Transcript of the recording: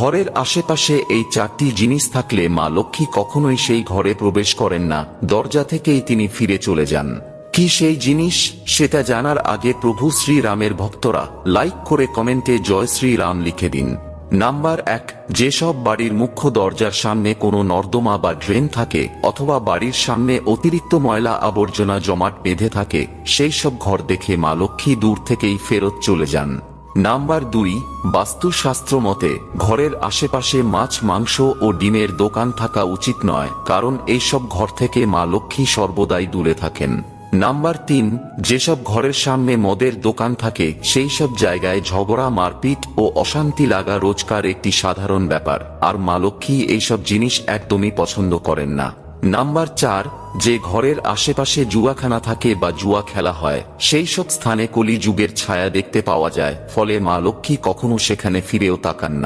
ঘরের আশেপাশে এই চারটি জিনিস থাকলে মা লক্ষ্মী কখনোই সেই ঘরে প্রবেশ করেন না, দরজা থেকেই তিনি ফিরে চলে যান। কি সেই জিনিস, সেটা জানার আগে প্রভু শ্রীরামের ভক্তরা লাইক করে কমেন্টে জয় শ্রীরাম লিখে দিন। নাম্বার 1, যেসব বাড়ির মুখ্য দরজার সামনে কোনো নর্দমা বা ড্রেন থাকে অথবা বাড়ির সামনে অতিরিক্ত ময়লা আবর্জনা জমাট বেঁধে থাকে, সেই সব ঘর দেখে মা লক্ষ্মী দূর থেকেই ফেরত চলে যান। নাম্বার 2, বাস্তুশাস্ত্র মতে ঘরের আশেপাশে মাছ, মাংস ও ডিমের দোকান থাকা উচিত নয়, কারণ এইসব ঘর থেকে মা লক্ষ্মী সর্বদাই দূরে থাকেন। নাম্বার 3, যেসব ঘরের সামনে মদের দোকান থাকে সেই সব জায়গায় ঝগড়া, মারপিট ও অশান্তি লাগা রোজকার একটি সাধারণ ব্যাপার, আর মা লক্ষ্মী এইসব জিনিস একদমই পছন্দ করেন না। নাম্বার 4, যে ঘরের আশেপাশে জুয়াখানা থাকে বা জুয়া খেলা হয় সেই সব স্থানে কলি যুগের ছায়া দেখতে পাওয়া যায়, ফলে মা লক্ষ্মী কখনো সেখানে ফিরেও তাকান না।